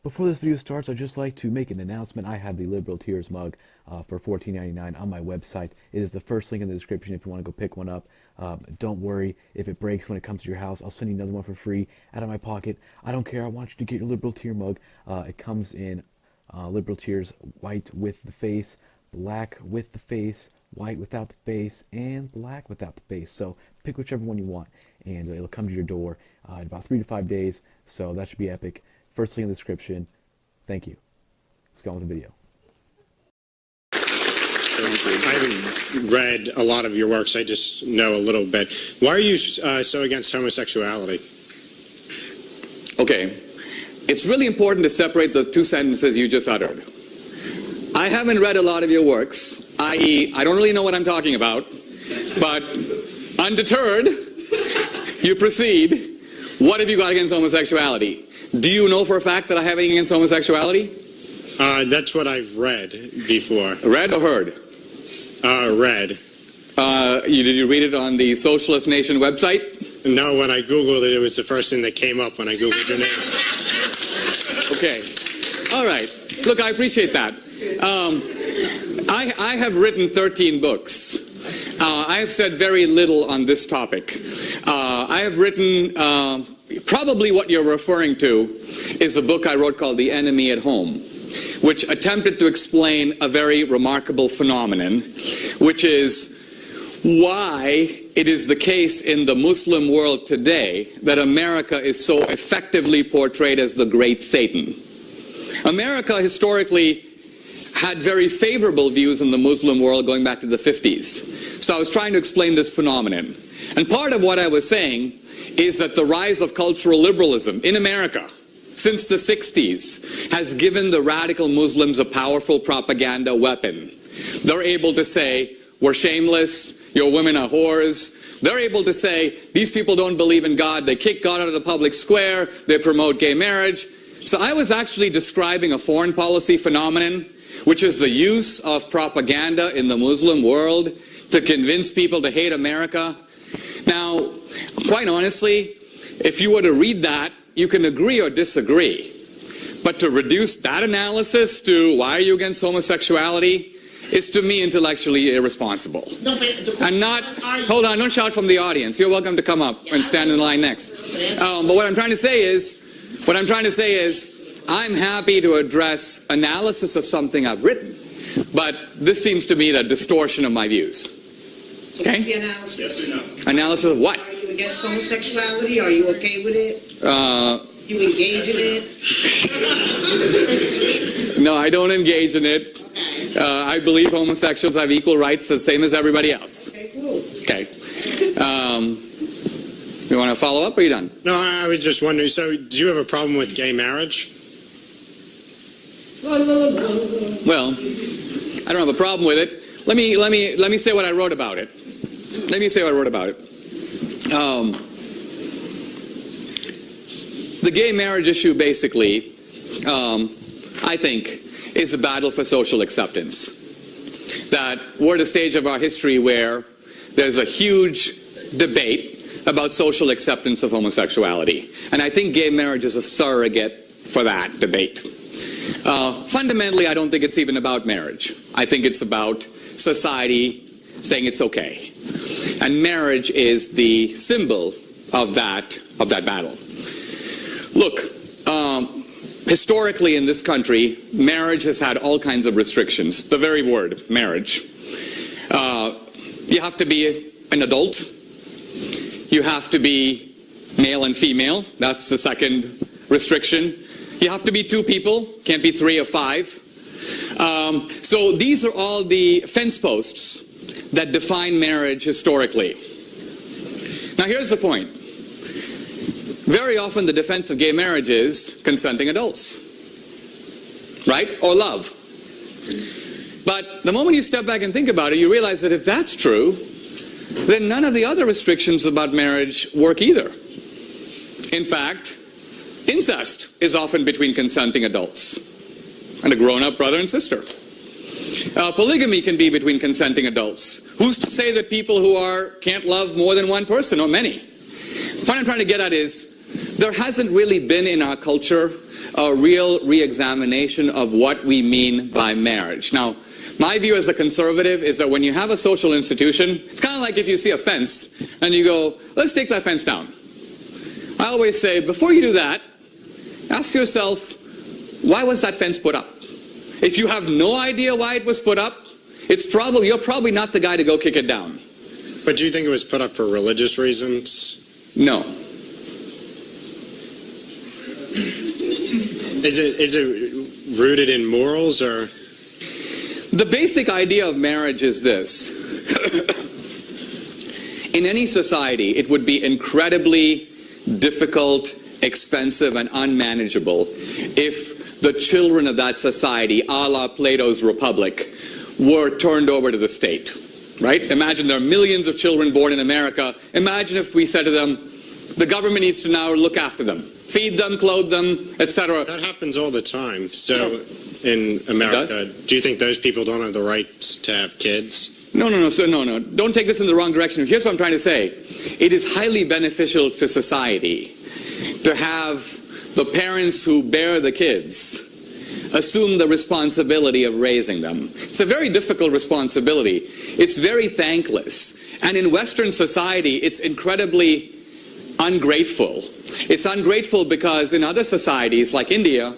Before this video starts, I'd just like to make an announcement. I have the Liberal Tears mug for $14.99 on my website. It is the first link in the description if you want to go pick one up. Don't worry if it breaks when it comes to your house. I'll send you another one for free out of my pocket. I don't care. I want you to get your Liberal Tear mug. It comes in Liberal Tears white with the face, black with the face, white without the face, and black without the face. So pick whichever one you want, and it'll come to your door in about 3 to 5 days. So that should be epic. First link in the description. Thank you. Let's go on with the video. I haven't read a lot of your works. I just know a little bit. Why are you so against homosexuality? Okay. It's really important to separate the two sentences you just uttered. I haven't read a lot of your works, i.e., I don't really know what I'm talking about, but undeterred, you proceed. What have you got against homosexuality? Do you know for a fact that I have anything against homosexuality? That's what I've read before. Read or heard? Read. Did you read it on the Socialist Nation website? No, when I Googled it, it was the first thing that came up when I Googled your name. Okay. All right. Look, I appreciate that. I have written 13 books. I have said very little on this topic. I have written... probably what you're referring to is a book I wrote called The Enemy at Home, which attempted to explain a very remarkable phenomenon, which is why it is the case in the Muslim world today that America is so effectively portrayed as the great Satan. America historically had very favorable views in the Muslim world going back to the 50s. So I was trying to explain this phenomenon. And part of what I was saying is that the rise of cultural liberalism in America since the 60s has given the radical Muslims a powerful propaganda weapon. They're able to say, we're shameless, your women are whores. They're able to say, these people don't believe in God, they kick God out of the public square, they promote gay marriage. So I was actually describing a foreign policy phenomenon, which is the use of propaganda in the Muslim world to convince people to hate America. Now, quite honestly, if you were to read that, you can agree or disagree. But to reduce that analysis to why are you against homosexuality is to me intellectually irresponsible. No, but and not, hold on, don't shout from the audience. You're welcome to come up and stand in line next. But what I'm trying to say is, I'm happy to address analysis of something I've written. But this seems to me the distortion of my views. So what's the analysis? Yes or no? Analysis of what? Are you against homosexuality? Are you okay with it? You engage in it? No, I don't engage in it. Okay. I believe homosexuals have equal rights the same as everybody else. Okay, cool. Okay. You want to follow up or are you done? No, I was just wondering, so do you have a problem with gay marriage? Well, I don't have a problem with it. Let me say what I wrote about it. Let me say what I wrote about it. The gay marriage issue basically, I think, is a battle for social acceptance. That we're at a stage of our history where there's a huge debate about social acceptance of homosexuality. And I think gay marriage is a surrogate for that debate. Fundamentally, I don't think it's even about marriage. I think it's about society saying it's okay. And marriage is the symbol of that battle. Look, historically in this country, marriage has had all kinds of restrictions. The very word, marriage. You have to be an adult. You have to be male and female. That's the second restriction. You have to be two people. Can't be 3 or 5. So these are all the fence posts that define marriage historically. Now here's the point. Very often the defense of gay marriage is consenting adults, right? Or love. But the moment you step back and think about it, you realize that if that's true, then none of the other restrictions about marriage work either. In fact, incest is often between consenting adults and a grown-up brother and sister. Polygamy can be between consenting adults. Who's to say that people who can't love more than one person or many? The point I'm trying to get at is there hasn't really been in our culture a real re-examination of what we mean by marriage. Now, my view as a conservative is that when you have a social institution, it's kind of like if you see a fence and you go, let's take that fence down. I always say, before you do that, ask yourself, why was that fence put up? If you have no idea why it was put up, you're probably not the guy to go kick it down. But do you think it was put up for religious reasons? No. Is it rooted in morals, or? The basic idea of marriage is this. In any society, it would be incredibly difficult, expensive, and unmanageable if the children of that society, a la Plato's Republic, were turned over to the state. Right? Imagine there are millions of children born in America. Imagine if we said to them, the government needs to now look after them, feed them, clothe them, etc. That happens all the time. So in America, do you think those people don't have the right to have kids? No. Don't take this in the wrong direction. Here's what I'm trying to say. It is highly beneficial to society to have the parents who bear the kids assume the responsibility of raising them. It's a very difficult responsibility. It's very thankless. And in Western society, it's incredibly ungrateful. It's ungrateful because in other societies like India,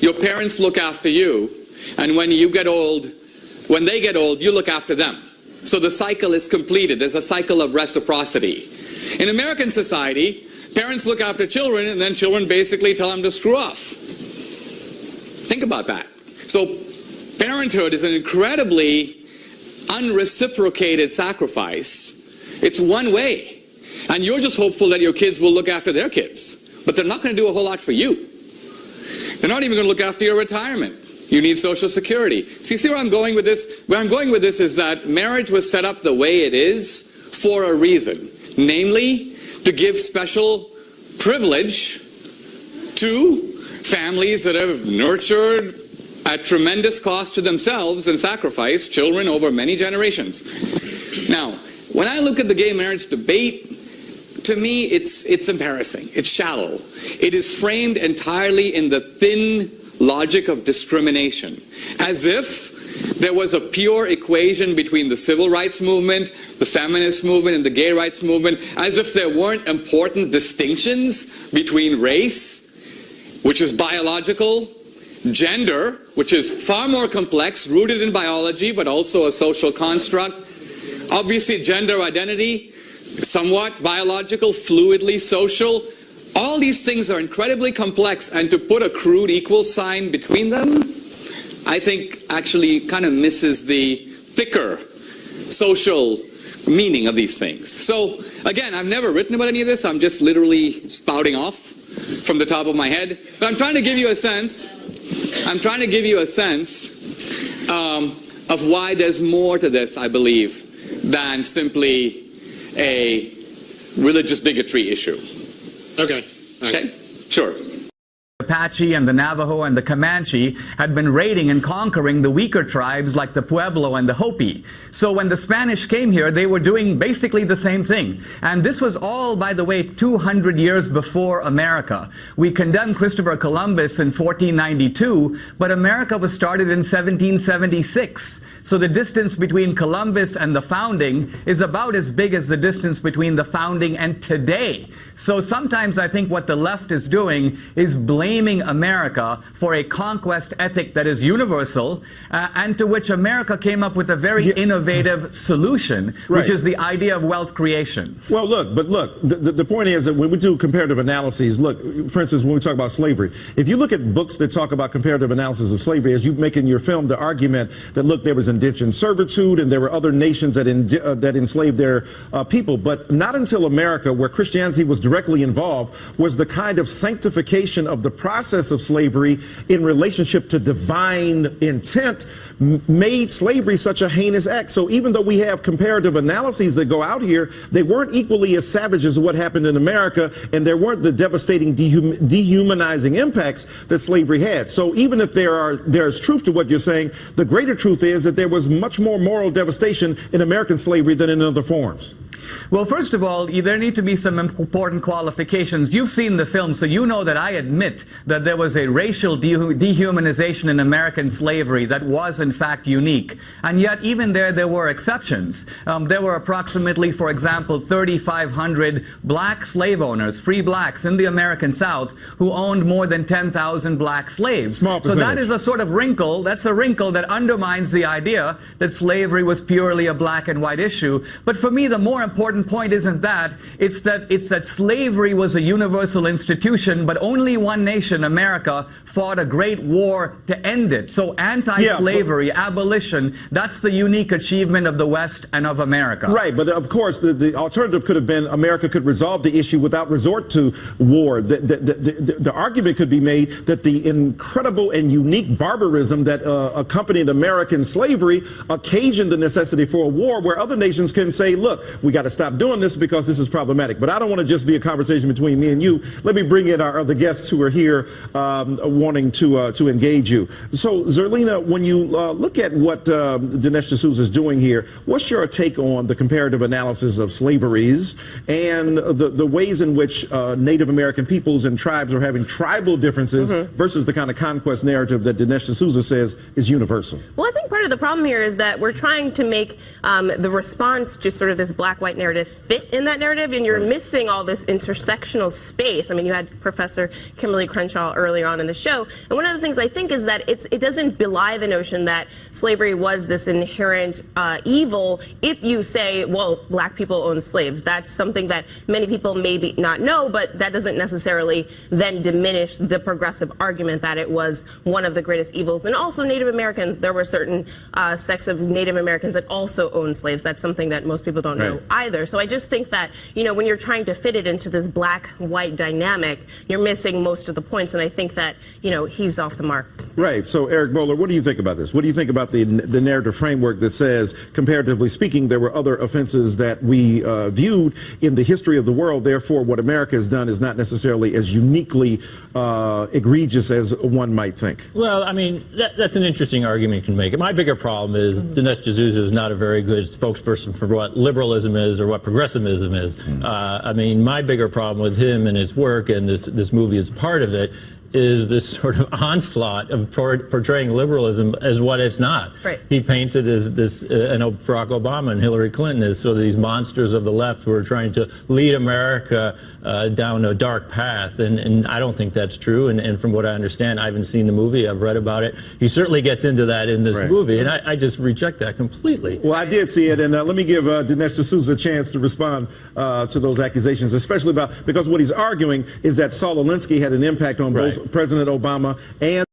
your parents look after you, and when they get old, you look after them. So the cycle is completed. There's a cycle of reciprocity. In American society, parents look after children, and then children basically tell them to screw off. Think about that. So parenthood is an incredibly unreciprocated sacrifice. It's one way. And you're just hopeful that your kids will look after their kids. But they're not going to do a whole lot for you. They're not even going to look after your retirement. You need Social Security. So you see where I'm going with this? Where I'm going with this is that marriage was set up the way it is for a reason. Namely, to give special privilege to families that have nurtured at tremendous cost to themselves and sacrifice children over many generations. Now, when I look at the gay marriage debate, to me it's embarrassing. It's shallow. It is framed entirely in the thin logic of discrimination, as if there was a pure equation between the civil rights movement, the feminist movement, and the gay rights movement, as if there weren't important distinctions between race, which is biological, gender, which is far more complex, rooted in biology, but also a social construct. Obviously, gender identity, somewhat biological, fluidly social. All these things are incredibly complex, and to put a crude equal sign between them, I think actually kind of misses the thicker social meaning of these things. So, again, I've never written about any of this. I'm just literally spouting off from the top of my head. But I'm trying to give you a sense. Of why there's more to this, I believe, than simply a religious bigotry issue. Okay. Okay? Sure. Apache and the Navajo and the Comanche had been raiding and conquering the weaker tribes like the Pueblo and the Hopi. So when the Spanish came here, they were doing basically the same thing. And this was all, by the way, 200 years before America. We condemned Christopher Columbus in 1492, but America was started in 1776. So the distance between Columbus and the founding is about as big as the distance between the founding and today. So sometimes I think what the left is doing is blaming America for a conquest ethic that is universal, and to which America came up with a very innovative solution, which is the idea of wealth creation. Well, look, the point is that when we do comparative analyses, look, for instance, when we talk about slavery, if you look at books that talk about comparative analysis of slavery, as you make in your film the argument that, look, there was indentured servitude and there were other nations that enslaved their people, but not until America, where Christianity was directly involved, was the kind of sanctification of the process of slavery in relationship to divine intent made slavery such a heinous act. So even though we have comparative analyses that go out here, they weren't equally as savage as what happened in America, and there weren't the devastating dehumanizing impacts that slavery had. So even if there's truth to what you're saying, the greater truth is that there was much more moral devastation in American slavery than in other forms. Well, first of all, there need to be some important qualifications. You've seen the film, so you know that I admit that there was a racial dehumanization in American slavery that was, in fact, unique. And yet, even there were exceptions. There were approximately, for example, 3,500 black slave owners, free blacks in the American South, who owned more than 10,000 black slaves. Small percentage. So that is a sort of wrinkle. That's a wrinkle that undermines the idea that slavery was purely a black and white issue. But for me, the more important point isn't that. It's that slavery was a universal institution, but only one nation, America, fought a great war to end it. So anti-slavery, abolition, that's the unique achievement of the West and of America. Right, but of course, the alternative could have been America could resolve the issue without resort to war. The argument could be made that the incredible and unique barbarism that accompanied American slavery occasioned the necessity for a war where other nations can say, look, we got to stop doing this because this is problematic. But I don't want to just be a conversation between me and you. Let me bring in our other guests who are here wanting to engage you. So, Zerlina, when you look at what Dinesh D'Souza is doing here, what's your take on the comparative analysis of slaveries and the ways in which Native American peoples and tribes are having tribal differences versus the kind of conquest narrative that Dinesh D'Souza says is universal? Well, I think part of the problem here is that we're trying to make the response to sort of this black-white narrative fit in that narrative, and you're missing all this intersectional space. I mean, you had Professor Kimberly Crenshaw earlier on in the show, and one of the things I think is that it doesn't belie the notion that slavery was this inherent evil if you say, well, black people owned slaves. That's something that many people maybe not know, but that doesn't necessarily then diminish the progressive argument that it was one of the greatest evils. And also Native Americans, there were certain sects of Native Americans that also owned slaves. That's something that most people don't know either. So I just think that, you know, when you're trying to fit it into this black-white dynamic, you're missing most of the points, and I think that, you know, he's off the mark. Right. So, Eric Bowler, what do you think about this? What do you think about the narrative framework that says, comparatively speaking, there were other offenses that we viewed in the history of the world, therefore what America has done is not necessarily as uniquely egregious as one might think? Well, I mean, that's an interesting argument you can make. My bigger problem is Dinesh D'Souza is not a very good spokesperson for what liberalism is or what progressivism is. I mean, my bigger problem with him and his work, and this movie is part of it, is this sort of onslaught of portraying liberalism as what it's not. Right. He paints it as this, and Barack Obama and Hillary Clinton as sort of these monsters of the left who are trying to lead America down a dark path, and I don't think that's true. And from what I understand, I haven't seen the movie, I've read about it. He certainly gets into that in this movie, and I just reject that completely. Well, I did see it, and let me give Dinesh D'Souza a chance to respond to those accusations, especially because what he's arguing is that Saul Alinsky had an impact on both President Obama and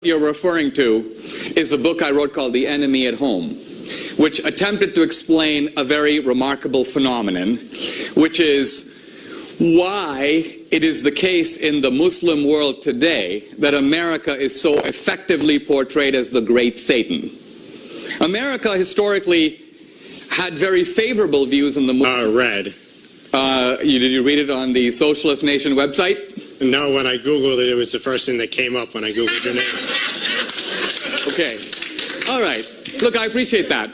you're referring to is a book I wrote called The Enemy at Home, which attempted to explain a very remarkable phenomenon, which is why it is the case in the Muslim world today that America is so effectively portrayed as the great Satan. America historically had very favorable views on the Muslim. Did you read it on the Socialist Nation website? No, when I Googled it, it was the first thing that came up when I Googled your name. Okay. All right. Look, I appreciate that.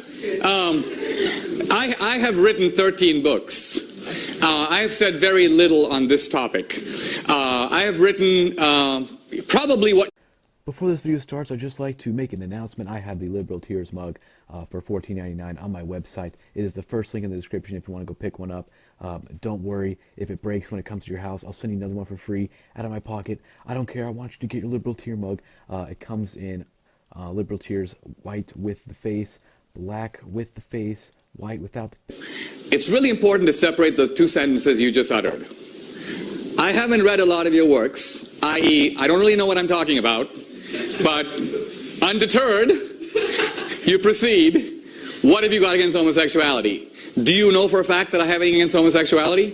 I have written 13 books. I have said very little on this topic. I have written probably what... Before this video starts, I'd just like to make an announcement. I have the Liberal Tears mug for $14.99 on my website. It is the first link in the description if you want to go pick one up. Don't worry if it breaks when it comes to your house. I'll send you another one for free out of my pocket. I don't care. I want you to get your Liberal Tear mug. It comes in Liberal Tears white with the face, black with the face, white without the... It's really important to separate the two sentences you just uttered. I haven't read a lot of your works, i.e., I don't really know what I'm talking about, but undeterred, you proceed. What have you got against homosexuality? Do you know for a fact that I have anything against homosexuality?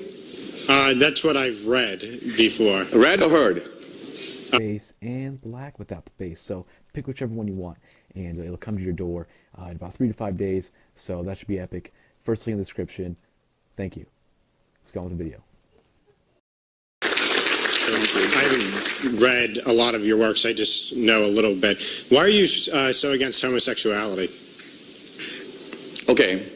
That's what I've read before. Read or heard? Face and black without the face. So pick whichever one you want, and it'll come to your door in about 3 to 5 days. So that should be epic. First link in the description. Thank you. Let's go on with the video. I haven't read a lot of your works. I just know a little bit. Why are you so against homosexuality? Okay.